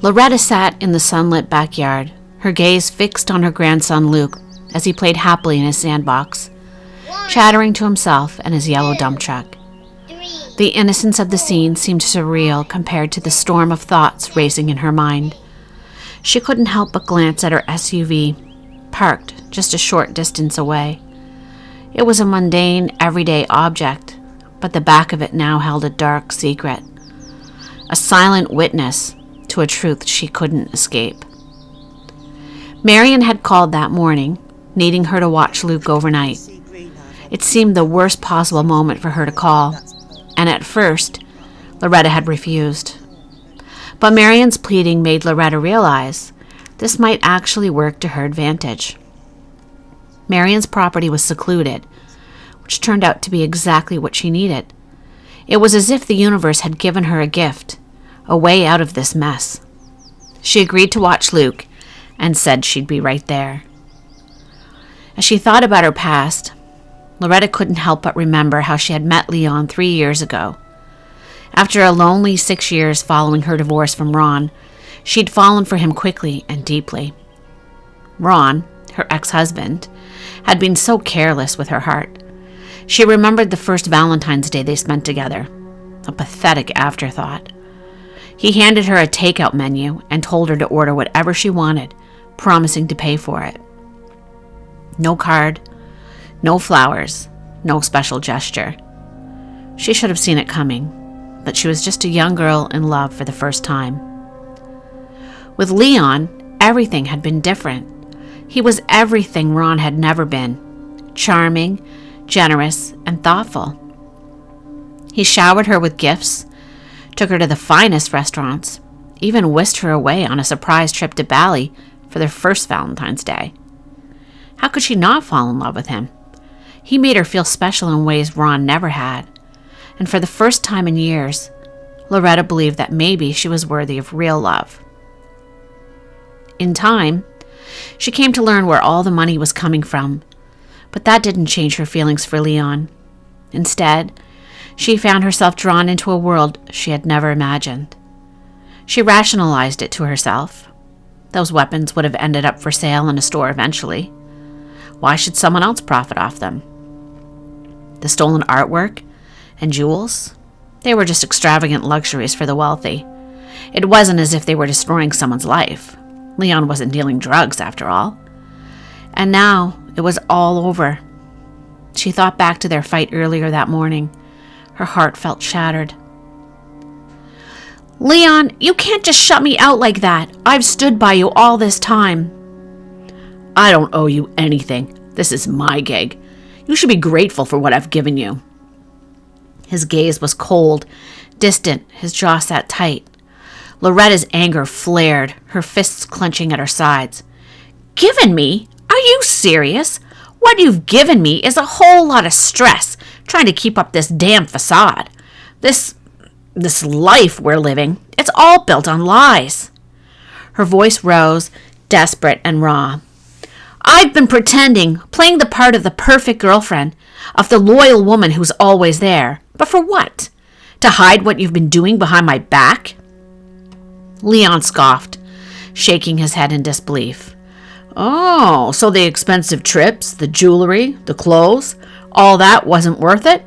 Loretta sat in the sunlit backyard, her gaze fixed on her grandson Luke as he played happily in his sandbox, chattering to himself and his yellow dump truck. The innocence of the scene seemed surreal compared to the storm of thoughts racing in her mind. She couldn't help but glance at her SUV, parked just a short distance away. It was a mundane, everyday object, but the back of it now held a dark secret, a silent witness to a truth she couldn't escape. Marion had called that morning, needing her to watch Luke overnight. It seemed the worst possible moment for her to call, and at first, Loretta had refused. But Marion's pleading made Loretta realize this might actually work to her advantage. Marion's property was secluded, which turned out to be exactly what she needed. It was as if the universe had given her a gift, a way out of this mess. She agreed to watch Luke and said she'd be right there. As she thought about her past, Loretta couldn't help but remember how she had met Leon 3 years ago. After a lonely 6 years following her divorce from Ron, she'd fallen for him quickly and deeply. Ron, her ex-husband, had been so careless with her heart. She remembered the first Valentine's Day they spent together, a pathetic afterthought. He handed her a takeout menu and told her to order whatever she wanted, promising to pay for it. No card, no flowers, no special gesture. She should have seen it coming, but she was just a young girl in love for the first time. With Leon, everything had been different. He was everything Ron had never been, charming, generous, and thoughtful. He showered her with gifts, took her to the finest restaurants, even whisked her away on a surprise trip to Bali for their first Valentine's Day. How could she not fall in love with him? He made her feel special in ways Ron never had, and for the first time in years, Loretta believed that maybe she was worthy of real love. In time, she came to learn where all the money was coming from, but that didn't change her feelings for Leon. Instead, she found herself drawn into a world she had never imagined. She rationalized it to herself. Those weapons would have ended up for sale in a store eventually. Why should someone else profit off them? The stolen artwork and jewels, they were just extravagant luxuries for the wealthy. It wasn't as if they were destroying someone's life. Leon wasn't dealing drugs, after all. And now it was all over. She thought back to their fight earlier that morning. Her heart felt shattered. "Leon, you can't just shut me out like that. I've stood by you all this time." "I don't owe you anything. This is my gig. You should be grateful for what I've given you." His gaze was cold, distant, his jaw sat tight. Loretta's anger flared, her fists clenching at her sides. "Given me? Are you serious? What you've given me is a whole lot of stress, trying to keep up this damn facade. This life we're living, it's all built on lies." Her voice rose, desperate and raw. "I've been pretending, playing the part of the perfect girlfriend, of the loyal woman who's always there. But for what? To hide what you've been doing behind my back?" Leon scoffed, shaking his head in disbelief. "Oh, so the expensive trips, the jewelry, the clothes, all that wasn't worth it?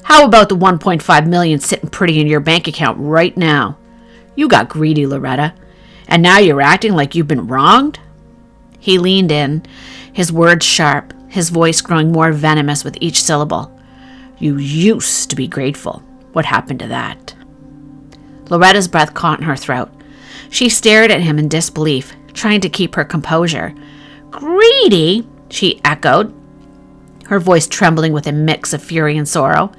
How about the $1.5 million sitting pretty in your bank account right now? You got greedy, Loretta, and now you're acting like you've been wronged?" He leaned in, his words sharp, his voice growing more venomous with each syllable. "You used to be grateful. What happened to that?" Loretta's breath caught in her throat. She stared at him in disbelief, trying to keep her composure. "Greedy?" she echoed, her voice trembling with a mix of fury and sorrow.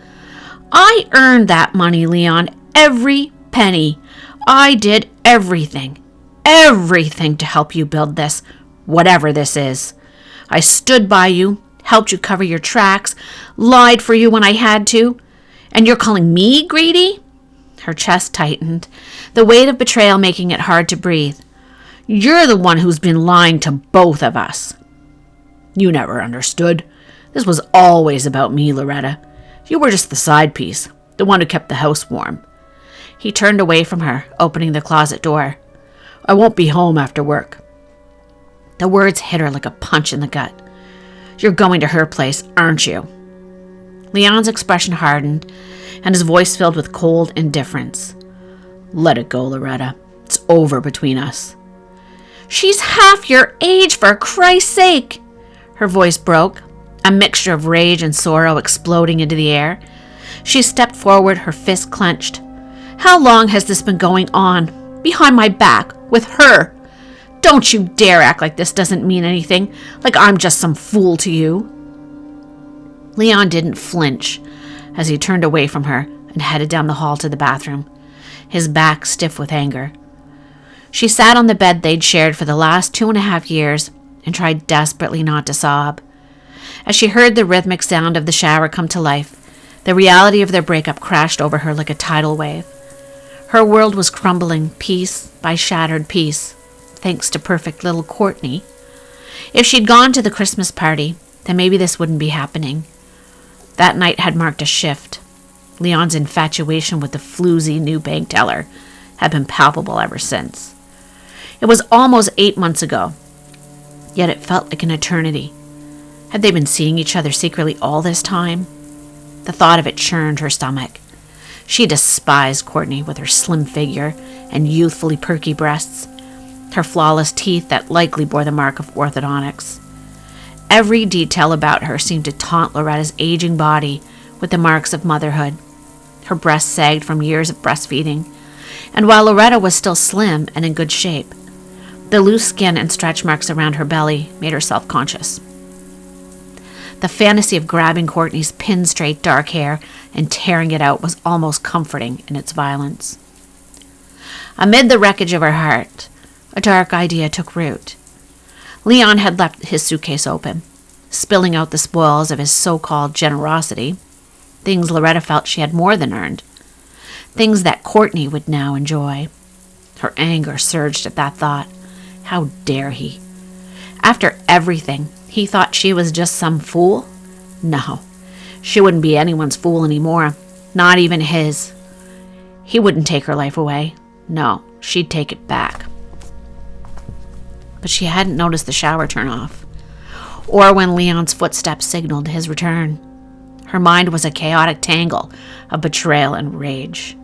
"I earned that money, Leon, every penny. I did everything to help you build this, whatever this is. I stood by you, helped you cover your tracks, lied for you when I had to. And you're calling me greedy?" Her chest tightened, the weight of betrayal making it hard to breathe. "You're the one who's been lying to both of us." "You never understood. This was always about me, Loretta. You were just the side piece, The one who kept the house warm. He turned away from her, opening the closet door. I won't be home after work. The words hit her like a punch in the gut. You're going to her place, aren't you? Leon's expression hardened, and his voice filled with cold indifference. Let it go, Loretta. It's over between us. She's half your age, for Christ's sake! Her voice broke, a mixture of rage and sorrow exploding into the air. She stepped forward, her fist clenched. How long has this been going on? Behind my back, with her. Don't you dare act like this doesn't mean anything, like I'm just some fool to you. Leon didn't flinch as he turned away from her and headed down the hall to the bathroom, his back stiff with anger. She sat on the bed they'd shared for the last 2.5 years and tried desperately not to sob. As she heard the rhythmic sound of the shower come to life, the reality of their breakup crashed over her like a tidal wave. Her world was crumbling piece by shattered piece, thanks to perfect little Courtney. If she'd gone to the Christmas party, then maybe this wouldn't be happening. That night had marked a shift. Leon's infatuation with the floozy new bank teller had been palpable ever since. It was almost 8 months ago, yet it felt like an eternity. Had they been seeing each other secretly all this time? The thought of it churned her stomach. She despised Courtney with her slim figure and youthfully perky breasts, her flawless teeth that likely bore the mark of orthodontics. Every detail about her seemed to taunt Loretta's aging body with the marks of motherhood. Her breasts sagged from years of breastfeeding, and while Loretta was still slim and in good shape, the loose skin and stretch marks around her belly made her self-conscious. The fantasy of grabbing Courtney's pin-straight dark hair and tearing it out was almost comforting in its violence. Amid the wreckage of her heart, a dark idea took root. Leon had left his suitcase open, spilling out the spoils of his so-called generosity, things Loretta felt she had more than earned, things that Courtney would now enjoy. Her anger surged at that thought. How dare he? After everything, he thought she was just some fool? No, she wouldn't be anyone's fool anymore, not even his. He wouldn't take her life away. No, she'd take it back. But she hadn't noticed the shower turn off, or when Leon's footsteps signaled his return. Her mind was a chaotic tangle of betrayal and rage.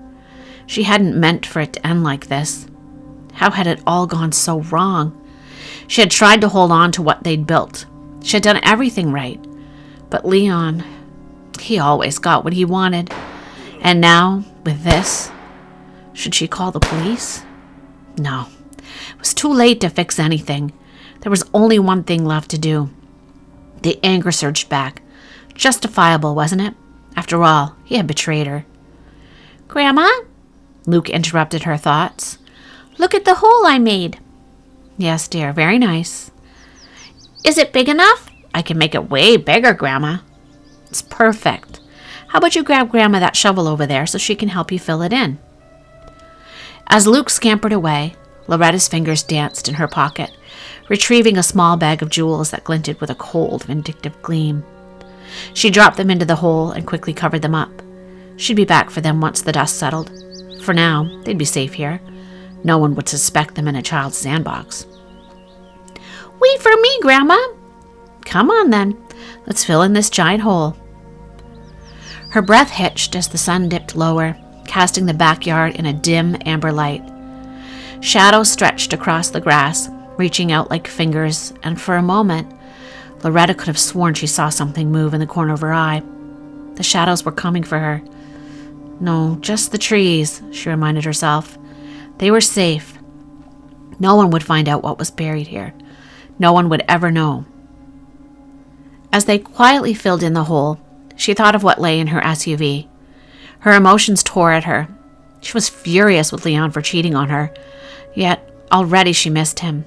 She hadn't meant for it to end like this. How had it all gone so wrong? She had tried to hold on to what they'd built. She had done everything right. But Leon, he always got what he wanted. And now, with this, should she call the police? No. It was too late to fix anything. There was only one thing left to do. The anger surged back. Justifiable, wasn't it? After all, he had betrayed her. Grandma? Luke interrupted her thoughts. Look at the hole I made. Yes, dear, very nice. Is it big enough? I can make it way bigger, Grandma. It's perfect. How about you grab Grandma that shovel over there so she can help you fill it in? As Luke scampered away, Loretta's fingers danced in her pocket, retrieving a small bag of jewels that glinted with a cold, vindictive gleam. She dropped them into the hole and quickly covered them up. She'd be back for them once the dust settled. For now, they'd be safe here. No one would suspect them in a child's sandbox. Wait for me, Grandma. Come on, then. Let's fill in this giant hole. Her breath hitched as the sun dipped lower, casting the backyard in a dim amber light. Shadows stretched across the grass, reaching out like fingers, and for a moment, Loretta could have sworn she saw something move in the corner of her eye. The shadows were coming for her. No, just the trees, she reminded herself. They were safe. No one would find out what was buried here. No one would ever know. As they quietly filled in the hole, she thought of what lay in her SUV. Her emotions tore at her. She was furious with Leon for cheating on her, yet already she missed him.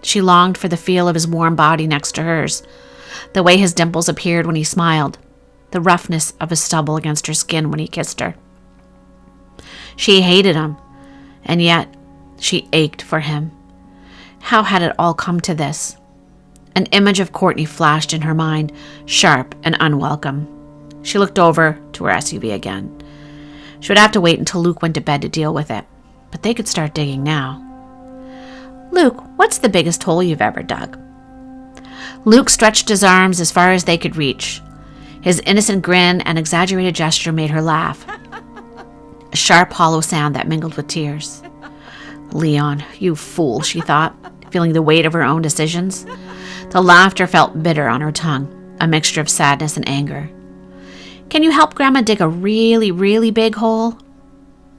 She longed for the feel of his warm body next to hers, the way his dimples appeared when he smiled, the roughness of his stubble against her skin when he kissed her. She hated him, and yet she ached for him. How had it all come to this? An image of Courtney flashed in her mind, sharp and unwelcome. She looked over to her SUV again. She would have to wait until Luke went to bed to deal with it, but they could start digging now. "Luke, what's the biggest hole you've ever dug?" Luke stretched his arms as far as they could reach. His innocent grin and exaggerated gesture made her laugh. A sharp, hollow sound that mingled with tears. "Leon, you fool," she thought, feeling the weight of her own decisions. The laughter felt bitter on her tongue, a mixture of sadness and anger. "Can you help Grandma dig a really, really big hole?"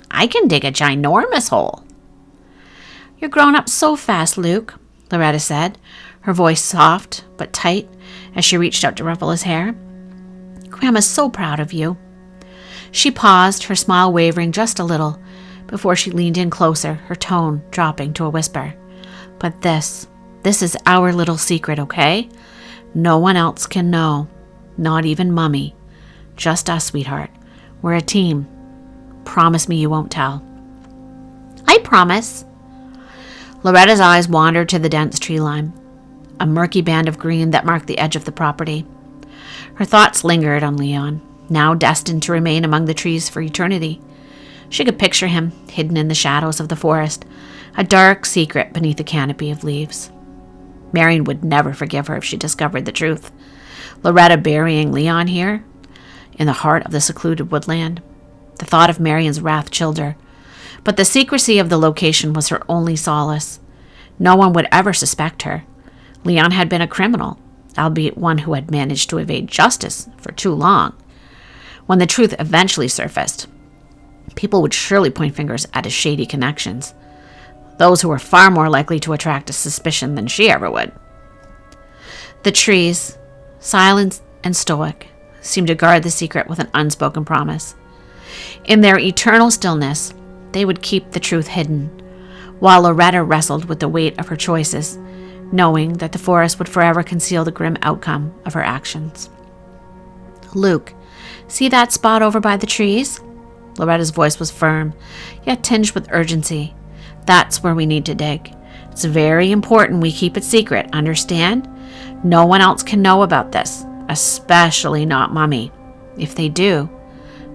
"I can dig a ginormous hole." "You're growing up so fast, Luke," Loretta said, her voice soft but tight as she reached out to ruffle his hair. "Grandma's so proud of you." She paused, her smile wavering just a little, before she leaned in closer, her tone dropping to a whisper. "But this is our little secret, okay? No one else can know, not even Mummy. Just us, sweetheart. We're a team. Promise me you won't tell." "I promise." Loretta's eyes wandered to the dense tree line, a murky band of green that marked the edge of the property. Her thoughts lingered on Leon, now destined to remain among the trees for eternity. She could picture him, hidden in the shadows of the forest, a dark secret beneath a canopy of leaves. Marion would never forgive her if she discovered the truth. Loretta burying Leon here, in the heart of the secluded woodland. The thought of Marion's wrath chilled her. But the secrecy of the location was her only solace. No one would ever suspect her. Leon had been a criminal, albeit one who had managed to evade justice for too long. When the truth eventually surfaced, people would surely point fingers at his shady connections, those who were far more likely to attract a suspicion than she ever would. The trees, silent and stoic, seemed to guard the secret with an unspoken promise. In their eternal stillness, they would keep the truth hidden, while Loretta wrestled with the weight of her choices, knowing that the forest would forever conceal the grim outcome of her actions. "Luke, see that spot over by the trees?" Loretta's voice was firm, yet tinged with urgency. "That's where we need to dig. It's very important we keep it secret, understand? No one else can know about this, especially not Mummy. If they do,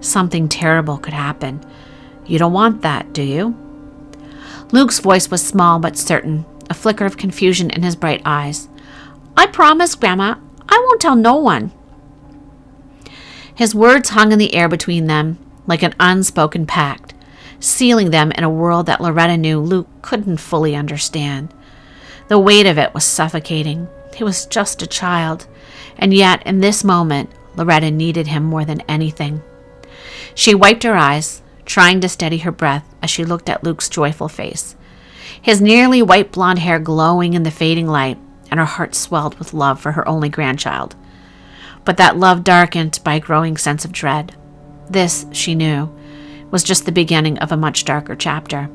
something terrible could happen. You don't want that, do you?" Luke's voice was small but certain, a flicker of confusion in his bright eyes. "I promise, Grandma. I won't tell no one." His words hung in the air between them, like an unspoken pact, sealing them in a world that Loretta knew Luke couldn't fully understand. The weight of it was suffocating. He was just a child, and yet in this moment, Loretta needed him more than anything. She wiped her eyes, trying to steady her breath as she looked at Luke's joyful face, his nearly white blonde hair glowing in the fading light, and her heart swelled with love for her only grandchild. But that love darkened by a growing sense of dread. This, she knew, was just the beginning of a much darker chapter.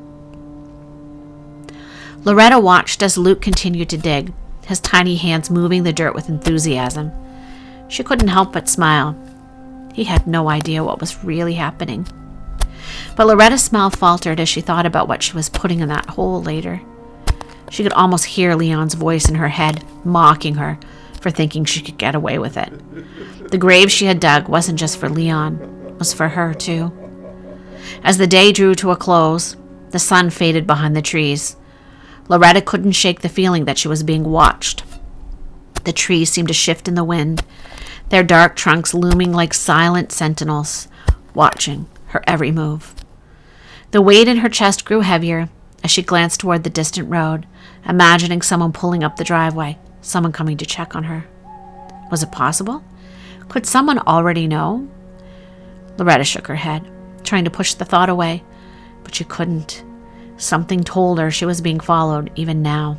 Loretta watched as Luke continued to dig, his tiny hands moving the dirt with enthusiasm. She couldn't help but smile. He had no idea what was really happening. But Loretta's smile faltered as she thought about what she was putting in that hole later. She could almost hear Leon's voice in her head, mocking her for thinking she could get away with it. The grave she had dug wasn't just for Leon, it was for her too. As the day drew to a close, the sun faded behind the trees. Loretta couldn't shake the feeling that she was being watched. The trees seemed to shift in the wind, their dark trunks looming like silent sentinels, watching her every move. The weight in her chest grew heavier as she glanced toward the distant road, imagining someone pulling up the driveway, someone coming to check on her. Was it possible? Could someone already know? Loretta shook her head, trying to push the thought away, but she couldn't. Something told her she was being followed even now.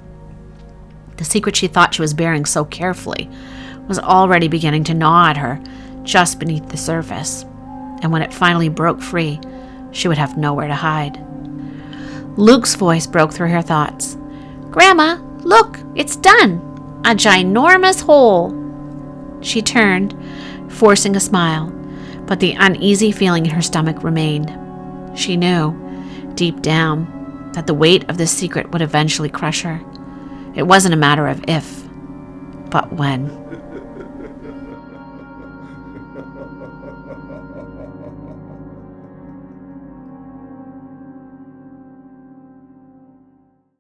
The secret she thought she was bearing so carefully was already beginning to gnaw at her just beneath the surface, and when it finally broke free, she would have nowhere to hide. Luke's voice broke through her thoughts. "Grandma, look, it's done! A ginormous hole!" She turned, forcing a smile, but the uneasy feeling in her stomach remained. She knew, deep down, that the weight of this secret would eventually crush her. It wasn't a matter of if, but when.